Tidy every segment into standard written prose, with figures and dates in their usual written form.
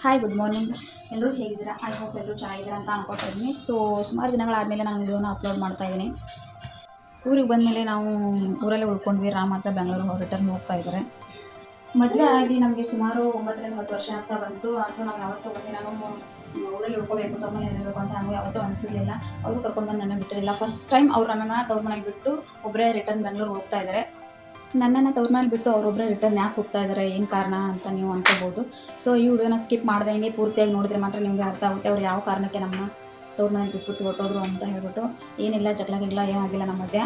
Hi good morning. ಎಲ್ಲರೂ ಹೇಗಿದ್ದೀರಾ? I hope ಎಲ್ಲರೂ ಚೆನ್ನಾಗಿದ್ದೀರಾ ಅಂತ ಅನ್ಕೊಳ್ತಾ ಇದ್ದೀನಿ. ಸುಮಾರು ದಿನಗಳಾದಮೇಲೆ ನಾನು ವಿಡಿಯೋನ ಅಪ್ಲೋಡ್ ಮಾಡ್ತಾ ಇದ್ದೀನಿ. ಊರಿಗೆ ಬಂದಮೇಲೆ ನಾವು ಊರಲ್ಲೇ ಉಳ್ಕೊಂಡ್ವಿ. ರಾಮ್ ಮಾತ್ರ ಬೆಂಗಳೂರು ರಿಟರ್ನ್ ಹೋಗ್ತಾ ಇದ್ದಾರೆ. ಮದುವೆ ಆಗಿ ನಮಗೆ ಸುಮಾರು 9ರಿಂದ 10 ವರ್ಷ ಆಗ್ತಾ ಬಂತು. ಆದರೂ ನಾವು ಯಾವತ್ತೂ ಬಂದು ನಾನು ಊರಲ್ಲಿ ಉಳ್ಕೋಬೇಕು, ತವ್ರ ಮನೇಲಿ ಇರಬೇಕು ಅಂತ ನಮಗೆ ಯಾವತ್ತೂ ಅನಿಸಿರಲಿಲ್ಲ. ಅವರು ಕರ್ಕೊಂಡು ಬಂದು ನನ್ನ ಬಿಟ್ಟಿರಲಿಲ್ಲ. ಫಸ್ಟ್ ಟೈಮ್ ಅವ್ರು ನನ್ನನ್ನು ತವ್ರ ಮನೆಗೆ ಬಿಟ್ಟು ಒಬ್ಬರೇ ರಿಟರ್ನ್ ಬೆಂಗಳೂರು ಹೋಗ್ತಾ ಇದ್ದಾರೆ. ನನ್ನನ್ನು ತವ್ರ ಮೇಲೆ ಬಿಟ್ಟು ಅವರೊಬ್ಬರೇ ರಿಟರ್ನ್ ಯಾಕೆ ಹೋಗ್ತಾ ಇದ್ದಾರೆ, ಏನು ಕಾರಣ ಅಂತ ನೀವು ಅಂದ್ಕೋಬೋದು. ಈ ವಿಡಿಯೋನ ಸ್ಕಿಪ್ ಮಾಡ್ದಂಗೆ ಪೂರ್ತಿಯಾಗಿ ನೋಡಿದ್ರೆ ಮಾತ್ರ ನಿಮಗೆ ಅರ್ಥ ಆಗುತ್ತೆ ಅವ್ರು ಯಾವ ಕಾರಣಕ್ಕೆ ನಮ್ಮನ್ನ ತವ್ರ ಮನೆಗೆ ಬಿಟ್ಬಿಟ್ಟು ಹೊರಟೋದ್ರು ಅಂತ ಹೇಳ್ಬಿಟ್ಟು. ಏನಿಲ್ಲ, ಜಗಳಗಿಲ್ಲ ಏನಾಗಿಲ್ಲ ನಮ್ಮ ಮಧ್ಯೆ.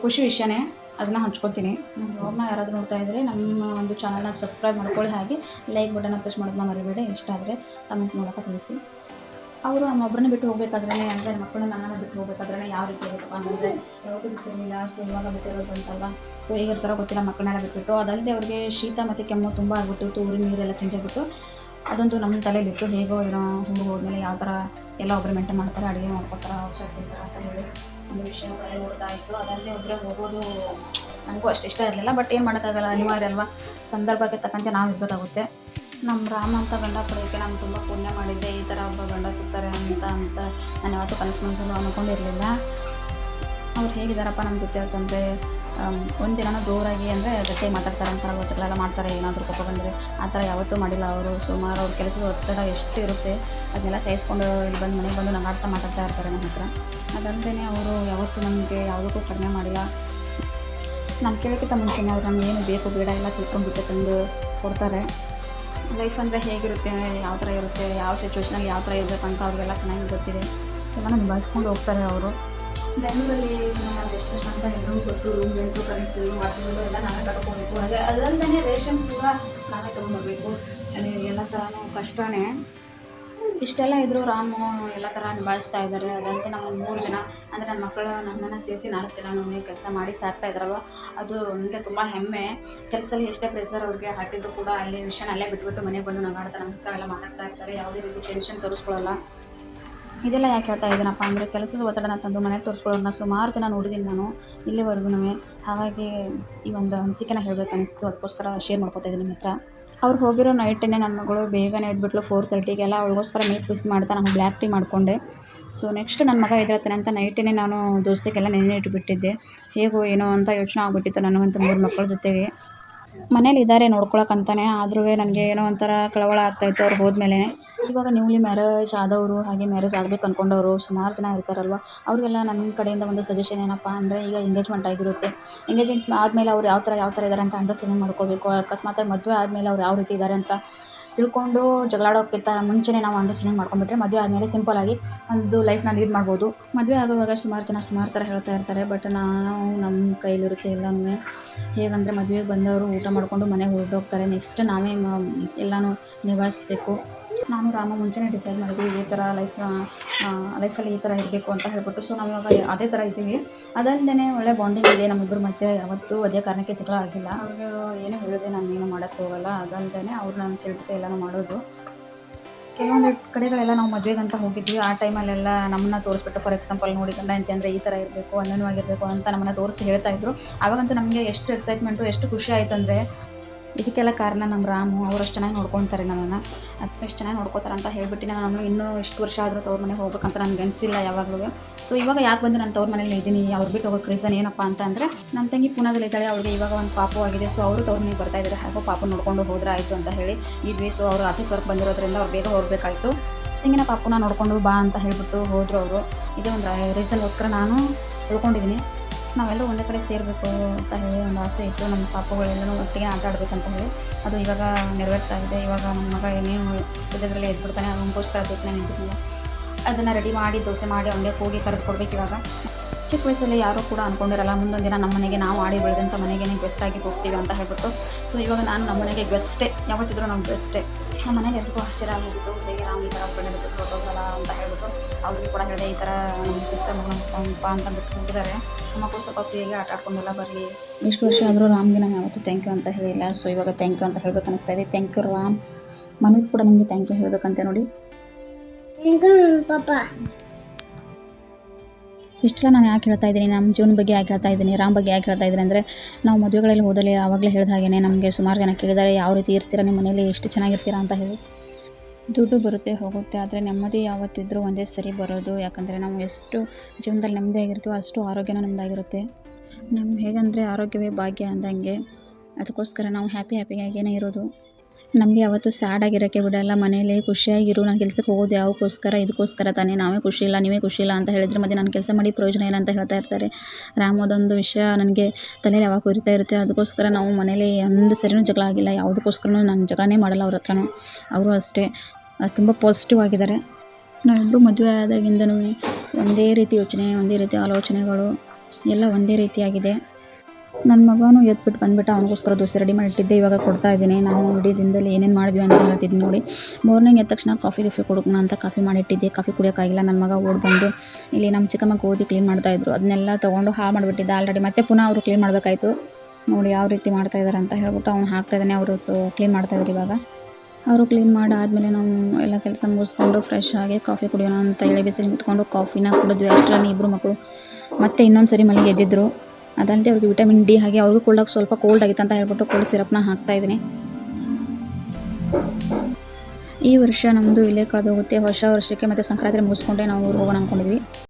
ಖುಷಿ ವಿಷಯನೇ, ಅದನ್ನು ಹಂಚ್ಕೊತೀನಿ. ನಮ್ಮ ಬ್ಲಾಗ್ನ ಯಾರಾದರೂ ನೋಡ್ತಾ ಇದ್ದರೆ ನಮ್ಮ ಒಂದು ಚಾನಲ್ನ ಸಬ್ಸ್ಕ್ರೈಬ್ ಮಾಡ್ಕೊಳ್ಳಿ, ಹಾಗೆ ಲೈಕ್ ಬಟನ್ನ ಪ್ರೆಸ್ ಮಾಡೋದನ್ನ ಮರಿಬೇಡಿ. ಇಷ್ಟ ಆದರೆ ಕಮೆಂಟ್ ಮೂಲಕ ತಿಳಿಸಿ. ಅವರು ನಮ್ಮೊಬ್ಬರನ್ನ ಬಿಟ್ಟು ಹೋಗಬೇಕಾದ್ರೆ, ಅಂದರೆ ಮಕ್ಕಳನ್ನ ನನ್ನನ್ನು ಬಿಟ್ಟು ಹೋಗಬೇಕಾದ್ರೆ ಯಾವ ರೀತಿ ಇರುತ್ತಪ್ಪ ಅಂದರೆ ಯಾವತ್ತೂ ಬಿಟ್ಟಿರಲಿಲ್ಲ. ಇವಾಗ ಬಿಟ್ಟಿರೋದು ಅಂತಲ್ಲ. ಹೇಗಿರ್ತಾರೋ ಗೊತ್ತಿಲ್ಲ, ಮಕ್ಕಳನ್ನೆಲ್ಲ ಬಿಟ್ಬಿಟ್ಟು. ಅದಲ್ಲದೆ ಅವ್ರಿಗೆ ಶೀತ ಮತ್ತು ಕೆಮ್ಮು ತುಂಬ ಆಗಿಬಿಟ್ಟು, ಊರಿನ ನೀರೆಲ್ಲ ಚೇಂಜ್ ಆಗಿಬಿಟ್ಟು ಅದಂತೂ ನಮ್ಮ ತಲೆಯಲ್ಲಿತ್ತು. ಹೇಗೋ ಏನೋ ಹುಡುಗ ಹೋದ್ಮೇಲೆ ಯಾವ ಥರ ಎಲ್ಲ ಒಬ್ಬರು ಮೇಂಟೈನ್ ಮಾಡ್ತಾರೆ, ಅಡುಗೆ ಮಾಡ್ಕೊತಾರೆ, ಔಷಧ ತಿಂತಾರೆ ಅಂತ ಹೇಳಿ ಒಂದು ವಿಷಯ ತಲೆ ಓಡ್ತಾ ಇತ್ತು. ಅದಲ್ಲದೆ ಒಬ್ಬರೇ ಹೋಗೋದು ನನಗೂ ಅಷ್ಟು ಇಷ್ಟ ಇರಲಿಲ್ಲ. ಬಟ್ ಏನು ಮಾಡೋಕ್ಕಾಗಲ್ಲ, ಅನಿವಾರ್ಯ ಅಲ್ವಾ. ಸಂದರ್ಭಕ್ಕೆ ತಕ್ಕಂತೆ ನಾವು ಇರಬೇಕಾಗುತ್ತೆ. ನಮ್ಮ ರಾಮ ಅಂತ ಗಂಡ ಪಡೆಯೋಕ್ಕೆ ನಾನು ತುಂಬ ಪುಣ್ಯ ಮಾಡಿದ್ದೆ. ಈ ಥರ ಒಬ್ಬ ಗಂಡ ಸಿಗ್ತಾರೆ ಅಂತ ನಾನು ಯಾವತ್ತೂ ಮನಸ್ಸಲ್ಲೂ ಅಂದ್ಕೊಂಡಿರಲಿಲ್ಲ. ಅವ್ರು ಹೇಗಿದ್ದಾರಪ್ಪ ನಮ್ಮ ಜೊತೆ ಅಂತಂದರೆ, ಒಂದಿನ ಜೋರಾಗಿ ಅಂದರೆ ಜೊತೆ ಮಾತಾಡ್ತಾರೆ ಅಂತಾರೆ, ವಚಗಳೆಲ್ಲ ಮಾಡ್ತಾರೆ, ಏನಾದರೂ ಕೋಪ ಬಂದರೆ. ಆ ಥರ ಯಾವತ್ತೂ ಮಾಡಿಲ್ಲ ಅವರು. ಸುಮಾರು ಅವ್ರ ಕೆಲಸದ ಒತ್ತಡ ಎಷ್ಟು ಇರುತ್ತೆ ಅದನ್ನೆಲ್ಲ ಸಹಿಸ್ಕೊಂಡು ಇಲ್ಲಿ ಬಂದು ಮನೆಗೆ ಬಂದು ನಗಾಡ್ತಾ ಮಾತಾಡ್ತಾ ಇರ್ತಾರೆ ನಮ್ಮ ಹತ್ರ. ಅದಲ್ಲದೆ ಅವರು ಯಾವತ್ತೂ ನಮಗೆ ಯಾವುದಕ್ಕೂ ಕಡಿಮೆ ಮಾಡಿಲ್ಲ. ನಾನು ಕೇಳೋಕ್ಕಿಂತ ಮುಂಚೆನೇ ಅವ್ರು ನಮ್ಗೆ ಏನು ಬೇಕು ಬೇಡ ಎಲ್ಲ ತಿಳ್ಕೊಂಡ್ಬಿಟ್ಟು ತಂದು ಕೊಡ್ತಾರೆ. ಲೈಫ್ ಅಂದರೆ ಹೇಗಿರುತ್ತೆ, ಯಾವ ಥರ ಇರುತ್ತೆ, ಯಾವ ಸಿಚುವೇಷನಲ್ಲಿ ಯಾವ ಥರ ಇರಬೇಕು ಅಂತ ಅವ್ರಿಗೆಲ್ಲ ಚೆನ್ನಾಗಿ ಗೊತ್ತಿದೆ. ಎಲ್ಲ ನಿಭಾಯಿಸ್ಕೊಂಡು ಹೋಗ್ತಾರೆ ಅವರು. ಬೆಂಗಳೂರಲ್ಲಿ ನಾವು ಎಷ್ಟು ಅಂತ ಎಲ್ಲರೂ bus, room rent, current, water ಎಲ್ಲ ನಾವೇ ಕಟ್ಕೋಬೇಕು. ಅದಲ್ಲದೆ ರೇಷನ್ ಕೂಡ ನಾವೇ ತೊಗೊಂಡ್ಬರ್ಬೇಕು. ಎಲ್ಲ ಥರನೂ ಕಷ್ಟನೇ. ಇಷ್ಟೆಲ್ಲ ಇದ್ದರೂ ರಾಮು ಎಲ್ಲ ಥರ ನಿಭಾಯಿಸ್ತಾ ಇದ್ದಾರೆ. ಅದಂತೆ ನಮ್ಮ 3 ಜನ ಅಂದರೆ ನನ್ನ ಮಕ್ಕಳು ನನ್ನನ್ನು ಸೇರಿಸಿ 4 ಜನ ಕೆಲಸ ಮಾಡಿ ಸಾಕ್ತಾ ಇದ್ದಾರಲ್ವ, ಅದು ನನಗೆ ತುಂಬ ಹೆಮ್ಮೆ. ಕೆಲಸದಲ್ಲಿ ಎಷ್ಟೇ ಪ್ರೆಷರ್ ಅವ್ರಿಗೆ ಹಾಕಿದ್ರು ಕೂಡ ಅಲ್ಲಿ ವಿಷಯನ ಅಲ್ಲೇ ಬಿಟ್ಬಿಟ್ಟು ಮನೆಗೆ ಬಂದು ನಗಾಡ್ತಾ ನಮ್ಮ ಹತ್ರ ಎಲ್ಲ ಮಾತಾಡ್ತಾ ಇರ್ತಾರೆ. ಯಾವುದೇ ರೀತಿ ಟೆನ್ಷನ್ ತೋರಿಸ್ಕೊಳ್ಳಲ್ಲ. ಇದೆಲ್ಲ ಯಾಕೆ ಹೇಳ್ತಾ ಇದ್ದೀನಪ್ಪ ಅಂದರೆ, ಕೆಲಸದ ಒತ್ತಡನ ತಂದು ಮನೆಗೆ ತೋರಿಸ್ಕೊಳ್ಳೋರನ್ನ ಸುಮಾರು ಜನ ನೋಡಿದ್ದೀನಿ ನಾನು ಇಲ್ಲಿವರೆಗೂ. ಹಾಗಾಗಿ ಈ ಒಂದು ಅನಿಸಿಕೆನ ಹೇಳಬೇಕು ಅನ್ನಿಸ್ತು, ಅದಕ್ಕೋಸ್ಕರ ಶೇರ್ ಮಾಡ್ಕೊತಾ ಇದ್ದೀನಿ ನಿಮ್ಮ ಹತ್ರ. ಅವ್ರು ಹೋಗಿರೋ ನೈಟನ್ನೇ ನನ್ನ ಮಗಳು ಬೇಗನೆ ಎದ್ಬಿಟ್ಲು. 4:30ಗೆಲ್ಲ ಅವಳಿಗೋಸ್ಕರ ಮಿಲ್ಕ್ ಬಿಸಿ ಮಾಡ್ತಾ ನಾನು ಬ್ಲ್ಯಾಕ್ ಟೀ ಮಾಡಿಕೊಂಡೆ. ನೆಕ್ಸ್ಟ್ ನನ್ನ ಮಗ ಎದ್ದೇಳ್ತಾನೆ ಅಂತ ನೈಟೇ ನಾನು ದೋಸೆಗೆಲ್ಲ ನೆನೆ ಇಟ್ಟುಬಿಟ್ಟಿದ್ದೆ. ಹೇಗೋ ಏನೋ ಅಂತ ಯೋಚನೆ ಆಗಿಬಿಟ್ಟಿತ್ತು ನನಗಂತ 3 ಮಕ್ಕಳ ಜೊತೆಗೆ. ಮನೇಲಿ ಇದ್ದಾರೆ ನೋಡ್ಕೊಳಕ್ಕಂತಾನೆ, ಆದ್ರೂ ನನಗೆ ಏನೋ ಒಂಥರ ಕಳವಳ ಆಗ್ತಾಯಿತ್ತು ಅವ್ರು ಹೋದ್ಮೇಲೆ. ಇವಾಗ ನ್ಯೂಲಿ ಮ್ಯಾರೇಜ್ ಆದವರು, ಹಾಗೆ ಮ್ಯಾರೇಜ್ ಆಗಬೇಕು ಅಂದ್ಕೊಂಡವರು ಸುಮಾರು ಜನ ಇರ್ತಾರಲ್ವ, ಅವ್ರಿಗೆಲ್ಲ ನನ್ನ ಕಡೆಯಿಂದ ಒಂದು ಸಜೆಷನ್ ಏನಪ್ಪ ಅಂದರೆ, ಈಗ ಎಂಗೇಜ್ಮೆಂಟ್ ಆಗಿರುತ್ತೆ. ಎಂಗೇಜ್ಮೆಂಟ್ ಆದಮೇಲೆ ಅವ್ರು ಯಾವ ಥರ ಇದ್ದಾರೆ ಅಂತ ಅಂಡರ್ಸ್ಟ್ಯಾಂಡಿಂಗ್ ಮಾಡ್ಕೋಬೇಕು. ಅಕಸ್ಮಾತ್ ಮದುವೆ ಆದಮೇಲೆ ಅವ್ರು ಯಾವ ರೀತಿ ಇದ್ದಾರೆ ಅಂತ ತಿಳ್ಕೊಂಡು ಜಗಳಾಡೋಕ್ಕಿಂತ ಮುಂಚೆನೇ ನಾವು ಅಂಡರ್ಸ್ಟ್ಯಾಂಡಿಂಗ್ ಮಾಡ್ಕೊಂಡ್ಬಿಟ್ರೆ ಮದುವೆ ಆದಮೇಲೆ ಸಿಂಪಲ್ಲಾಗಿ ಒಂದು ಲೈಫ್ನ ಲೀಡ್ ಮಾಡ್ಬೋದು. ಮದುವೆ ಆಗುವಾಗ ಸುಮಾರು ಜನ ಸುಮಾರು ಥರ ಹೇಳ್ತಾ ಇರ್ತಾರೆ. ಬಟ್ ನಾವು ನಮ್ಮ ಕೈಲಿರುತ್ತೆ ಎಲ್ಲನೂ. ಹೇಗಂದರೆ ಮದುವೆಗೆ ಬಂದವರು ಊಟ ಮಾಡಿಕೊಂಡು ಮನೆಗೆ ಹೊರಟೋಗ್ತಾರೆ. ನೆಕ್ಸ್ಟ್ ನಾವೇ ಎಲ್ಲನೂ ನಿಭಾಯಿಸಬೇಕು. ನಾನು ರಾಮ ಮುಂಚೆನೇ ಡಿಸೈಡ್ ಮಾಡಿದ್ವಿ ಈ ಥರ ಲೈಫಲ್ಲಿ ಈ ಥರ ಇರಬೇಕು ಅಂತ ಹೇಳ್ಬಿಟ್ಟು. ನಾವು ಇವಾಗ ಅದೇ ಥರ ಇದ್ದೀವಿ. ಅದಲ್ಲದೆ ಒಳ್ಳೆ ಬಾಂಡಿಂಗ್ ಇದೆ ನಮ್ಮಿಬ್ಬರ ಮಧ್ಯೆ. ಯಾವತ್ತೂ ಅದೇ ಕಾರಣಕ್ಕೆ ಜಗಳ ಆಗಿಲ್ಲ. ಅವ್ರಿಗೆ ಏನೂ ಹೇಳಿದೆ ನಾನು ಏನೂ ಮಾಡೋಕ್ಕೆ ಹೋಗಲ್ಲ. ಅದಲ್ಲದೆ ಅವ್ರು ನಾನು ಕೇಳ್ಬಿಟ್ಟು ಎಲ್ಲನೂ ಮಾಡೋದು. ಕೆಲವೊಂದು ಕಡೆಗಳೆಲ್ಲ ನಾವು ಮದುವೆಗಂತ ಹೋಗಿದ್ವಿ. ಆ ಟೈಮಲ್ಲೆಲ್ಲ ನಮ್ಮನ್ನ ತೋರಿಸ್ಬಿಟ್ಟು, ಫಾರ್ ಎಕ್ಸಾಂಪಲ್ ನೋಡಿ ಗಂಡ ಹೆಂಡತಿ ಅಂದರೆ ಈ ಥರ ಇರಬೇಕು, ಅನ್ಯೋನ್ಯವಾಗಿರಬೇಕು ಅಂತ ನಮ್ಮನ್ನು ತೋರಿಸಿ ಹೇಳ್ತಾಯಿದ್ರು. ಆವಾಗಂತೂ ನಮಗೆ ಎಷ್ಟು ಎಕ್ಸೈಟ್ಮೆಂಟು, ಎಷ್ಟು ಖುಷಿ ಆಯಿತು ಅಂದರೆ, ಇದಕ್ಕೆಲ್ಲ ಕಾರಣ ನಮ್ಮ ರಾಮು. ಅವ್ರು ಅಷ್ಟು ಚೆನ್ನಾಗಿ ನೋಡ್ಕೊತಾರೆ ನನ್ನನ್ನು. ಎಷ್ಟು ಚೆನ್ನಾಗಿ ನೋಡ್ಕೋತಾರೆ ಅಂತ ಹೇಳ್ಬಿಟ್ಟು ನಾನು ಇನ್ನೂ ಇಷ್ಟು ವರ್ಷ ಆದರೂ ತವ್ರ ಮನೆಗೆ ಹೋಗ್ಬೇಕಂತ ನನಗೆ ಅನಿಸಿಲ್ಲ ಯಾವಾಗಲೂ. ಇವಾಗ ಯಾಕೆ ಬಂದು ನಾನು ತವ್ರ ಮನೇಲಿ ಇದ್ದೀನಿ, ಅವ್ರು ಬಿಟ್ಟು ಹೋಗೋಕ್ಕೆ ರೀಸನ್ ಏನಪ್ಪ ಅಂತಂದರೆ, ನನ್ನ ತಂಗಿ ಪುನಾದಲ್ಲಿ ಇದ್ದಾಳೆ. ಅವಳಿಗೆ ಇವಾಗ ಒಂದು ಪಾಪು ಆಗಿದೆ. ಅವರು ತವ್ರ ಮನೆಗೆ ಬರ್ತಾಯಿದ್ದಾರೆ. ಹಾಗೋ ಪಾಪು ನೋಡ್ಕೊಂಡು ಹೋದ್ರೆ ಆಯಿತು ಅಂತ ಹೇಳಿ ಇದ್ವಿ. ಅವರು ಆಫೀಸ್ ವರ್ಕ್ ಬಂದಿರೋದ್ರಿಂದ ಅವ್ರು ಬೇಗ ಹೋಗಬೇಕಾಯಿತು. ತಂಗಿನ ಪಾಪುನ ನೋಡ್ಕೊಂಡು ಬಾ ಅಂತ ಹೇಳಿಬಿಟ್ಟು ಹೋದರು ಅವರು. ಇದೇ ಒಂದು ರೀಸನ್ಗೋಸ್ಕರ ನಾನು ಉಳ್ಕೊಂಡಿದ್ದೀನಿ. ನಾವೆಲ್ಲ ಒಂದೇ ಕಡೆ ಸೇರಬೇಕು ಅಂತ ಹೇಳಿ ಒಂದು ಆಸೆ ಇತ್ತು. ನಮ್ಮ ಪಾಪುಗಳೆಲ್ಲನೂ ಒಟ್ಟಿಗೆ ಆಟ ಆಡಬೇಕಂತ ಹೇಳಿ ಅದು ಇವಾಗ ನೆರವೇರ್ತಾ ಇದೆ. ಇವಾಗ ನನ್ನ ಮಗ ಏನೇನು ಸದ್ಯದಲ್ಲೇ ಎದ್ಬಿಡ್ತಾನೆ. ಅವನಿಗೋಸ್ಕರ ದೋಸೆನ ನಿಂತಿದ್ದಿಲ್ಲ, ಅದನ್ನು ರೆಡಿ ಮಾಡಿ ದೋಸೆ ಮಾಡಿ ಅವನಿಗೆ ಹೋಗಿ ಕರೆದು ಕೊಡ್ಬೇಕು. ಇವಾಗ ಚಿಕ್ಕ ವಯಸ್ಸಲ್ಲಿ ಯಾರೂ ಕೂಡ ಅಂದ್ಕೊಂಡಿರಲ್ಲ ಮುಂದೊಂದು ದಿನ ನಮ್ಮ ಮನೆಗೆ ನಾವು ಆಡಿ ಬೆಳೆದಂಥ ಮನೆಗೆ ಗೆಸ್ಟಾಗಿ ಹೋಗ್ತೀವಿ ಅಂತ ಹೇಳ್ಬಿಟ್ಟು. ಇವಾಗ ನಾನು ನಮ್ಮ ಮನೆಗೆ ಗೆಸ್ಟೇ, ಯಾವತ್ತಿದ್ರೂ ನಮ್ಮ ಗೆಸ್ಟೇ. ನಮ್ಮ ಮನೇಲಿ ಎಲ್ರಿಗೂ ಆಶ್ಚರ್ಯ ಆಗಿತ್ತು, ಹೇಗೆ ನಾವು ಈ ಥರ ಬೆಳೆದು ಫೋಟೋಸಲ್ಲ ಅಂತ ಹೇಳ್ಬಿಟ್ಟು. ಅವ್ರಿಗೆ ಕೂಡ ಹೇಳಿದೆ ಈ ಥರ ನಮ್ಮ ಸಿಸ್ಟರ್ ಮಗನಪ್ಪ ಅಂತ ಬಿಟ್ಟು ಹೋಗಿದ್ದಾರೆ. ಮಕ್ಕಳು ಸ್ವಲ್ಪ ಫ್ರೀಯಾಗಿ ಆಟ ಆಡ್ಕೊಂಡೆಲ್ಲ ಬರಲಿ. ಇಷ್ಟು ವರ್ಷ ಆದರೂ ರಾಮ್ಗೆ ನಾನು ಯಾವತ್ತೂ ಥ್ಯಾಂಕ್ ಯು ಅಂತ ಹೇಳಿಲ್ಲ. ಇವಾಗ ಥ್ಯಾಂಕ್ ಯು ಅಂತ ಹೇಳ್ಬೇಕು ಅನ್ನಿಸ್ತಾ ಇದೆ. Thank you Ram. ಮನೋಜ್ ಕೂಡ ನಿಮಗೆ ಥ್ಯಾಂಕ್ ಯು ಹೇಳಬೇಕಂತೆ ನೋಡಿ. ಪಾಪ ಇಷ್ಟೆಲ್ಲ ನಾನು ಯಾಕೆ ಹೇಳ್ತಾ ಇದ್ದೀನಿ, ನಮ್ಮ ಜೀವನ ಬಗ್ಗೆ ಯಾಕೆ ಹೇಳ್ತಾ ಇದ್ದೀನಿ, ರಾಮ್ ಬಗ್ಗೆ ಯಾಕೆ ಹೇಳ್ತಾ ಇದ್ದೀನಿ ಅಂದರೆ, ನಾವು ಮದುವೆಗಳಲ್ಲಿ ಹೋದಲ್ಲಿ ಆವಾಗಲೇ ಹೇಳಿದ ಹಾಗೆ ನಮಗೆ ಸುಮಾರು ಜನ ಕೇಳಿದ್ದಾರೆ ಯಾವ ರೀತಿ ಇರ್ತೀರಾ ನಿಮ್ಮ ಮನೇಲಿ, ಎಷ್ಟು ಚೆನ್ನಾಗಿರ್ತೀರಾ ಅಂತ ಹೇಳಿ. ದುಡ್ಡು ಬರುತ್ತೆ ಹೋಗುತ್ತೆ, ಆದರೆ ನೆಮ್ಮದಿ ಯಾವತ್ತಿದ್ರೂ ಒಂದೇ ಸರಿ ಬರೋದು. ಯಾಕಂದರೆ ನಾವು ಎಷ್ಟು ಜೀವನದಲ್ಲಿ ನೆಮ್ಮದಿಯಾಗಿರ್ತೀವೋ ಅಷ್ಟು ಆರೋಗ್ಯನೂ ನಮ್ಮದಾಗಿರುತ್ತೆ. ಹೇಗಂದರೆ ಆರೋಗ್ಯವೇ ಭಾಗ್ಯ ಅಂದಂಗೆ, ಅದಕ್ಕೋಸ್ಕರ ನಾವು ಹ್ಯಾಪಿಯಾಗಿಯೇ ಇರೋದು. ನಮಗೆ ಯಾವತ್ತೂ ಸ್ಯಾಡ್ ಆಗಿರೋಕ್ಕೆ ಬಿಡಲ್ಲ. ಮನೇಲಿ ಖುಷಿಯಾಗಿರು, ನಾನು ಕೆಲಸಕ್ಕೆ ಹೋಗೋದು ಇದಕ್ಕೋಸ್ಕರ ತಾನೇ. ನಾವೇ ಖುಷಿ ಇಲ್ಲ, ನೀವೇ ಖುಷಿ ಇಲ್ಲ ಅಂತ ಹೇಳಿದರೆ ಮತ್ತೆ ನಾನು ಕೆಲಸ ಮಾಡಿ ಪ್ರಯೋಜನ ಏನಂತ ಹೇಳ್ತಾ ಇರ್ತಾರೆ. ರಾಮ್ ಅದೊಂದು ವಿಷಯ ನನಗೆ ತಲೆಯಲ್ಲಿ ಯಾವಾಗ ಉರಿತಾ ಇರುತ್ತೆ. ಅದಕ್ಕೋಸ್ಕರ ನಾವು ಮನೇಲಿ ಒಂದು ಸರಿನೂ ಜಗಳ ಆಗಿಲ್ಲ. ಯಾವುದಕ್ಕೋಸ್ಕರನೂ ನಾನು ಜಗಳನೇ ಮಾಡಲ್ಲ ಅವ್ರ ಹತ್ರನೂ. ಅವರು ಅಷ್ಟೇ ತುಂಬ ಪಾಸಿಟಿವ್ ಆಗಿದ್ದಾರೆ. ನಾವಿಬ್ಬರು ಮದುವೆ ಆದಾಗಿಂದನೂ ಒಂದೇ ರೀತಿ ಯೋಚನೆ, ಒಂದೇ ರೀತಿ ಆಲೋಚನೆಗಳು ಎಲ್ಲ ಒಂದೇ ರೀತಿಯಾಗಿದೆ. ನನ್ನ ಮಗನೂ ಎದ್ಬಿಟ್ಟು ಬಂದುಬಿಟ್ಟು ಅವನಿಗೋಸ್ಕರ ದೋಸೆ ರೆಡಿ ಮಾಡಿಟ್ಟಿದ್ದೆ, ಇವಾಗ ಕೊಡ್ತಾ ಇದ್ದೀನಿ. ನಾವು ಇಡೀ ದಿನದಲ್ಲಿ ಏನೇನು ಮಾಡಿದ್ವಿ ಅಂತ ಹೇಳ್ತಿದ್ದು ನೋಡಿ. ಮಾರ್ನಿಂಗ್ ಎದ್ದ ತಕ್ಷಣ ಕಾಫಿ ಕೊಡೋಣ ಅಂತ ಕಾಫಿ ಮಾಡಿಟ್ಟಿದ್ದೆ. ಕಾಫಿ ಕುಡಿಯೋಕ್ಕಾಗಿಲ್ಲ. ನನ್ನ ಮಗ ಓಡಿ ಬಂದು ಇಲ್ಲಿ ನಮ್ಮ ಚಿಕ್ಕಮ್ಮ ಗೋಧಿ ಕ್ಲೀನ್ ಮಾಡ್ತಾಯಿದ್ರು. ಅದನ್ನೆಲ್ಲ ತೊಗೊಂಡು ಹಾಳು ಮಾಡಿಬಿಟ್ಟಿದ್ದೆ ಆಲ್ರೆಡಿ. ಮತ್ತೆ ಪುನಃ ಅವರು ಕ್ಲೀನ್ ಮಾಡಬೇಕಾಯ್ತು. ನೋಡಿ ಯಾವ ರೀತಿ ಮಾಡ್ತಾಯಿದ್ದಾರೆ ಅಂತ ಹೇಳ್ಬಿಟ್ಟು ಅವ್ನು ಹಾಕ್ತಾಯಿದ್ದಾನೆ. ಅವರು ಕ್ಲೀನ್ ಮಾಡ್ತಾಯಿದ್ರು ಇವಾಗ. ಅವರು ಕ್ಲೀನ್ ಮಾಡಾದಮೇಲೆ ನಾವು ಎಲ್ಲ ಕೆಲಸ ಮುಗಿಸ್ಕೊಂಡು ಫ್ರೆಶ್ ಆಗಿ ಕಾಫಿ ಕುಡಿಯೋಣ ಅಂತ ಹೇಳಿ ಬಿಸಿಲು ನಿಂತ್ಕೊಂಡು ಕಾಫಿನ ಕುಡಿದ್ವಿ. ಅಷ್ಟರಲ್ಲಿ ಇಬ್ಬರು ಮಕ್ಕಳು ಮತ್ತೆ ಇನ್ನೊಂದು ಸರಿ ಮಲ್ಲಿಗೆ ಎದ್ದಿದ್ರು. ಅದಲ್ಲದೆ ಅವ್ರಿಗೆ ವಿಟಮಿನ್ ಡಿ, ಹಾಗೆ ಅವ್ರಿಗೂ ಸ್ವಲ್ಪ ಕೋಲ್ಡ್ ಆಗಿತ್ತು ಅಂತ ಹೇಳ್ಬಿಟ್ಟು ಕೋಲ್ಡ್ ಸಿರಪ್ನ ಹಾಕ್ತಾಯಿದ್ದೀನಿ. ಈ ವರ್ಷ ನಮ್ಮದು ಇಲ್ಲೇ ಕಳೆದೋಗುತ್ತೆ. ಹೊಸ ವರ್ಷಕ್ಕೆ ಮತ್ತು ಸಂಕ್ರಾಂತಿ ಮುಗಿಸ್ಕೊಂಡೆ ನಾವು ಊರಿಗೆ ಹೋಗೋಣ ಅಂದ್ಕೊಂಡಿದ್ವಿ.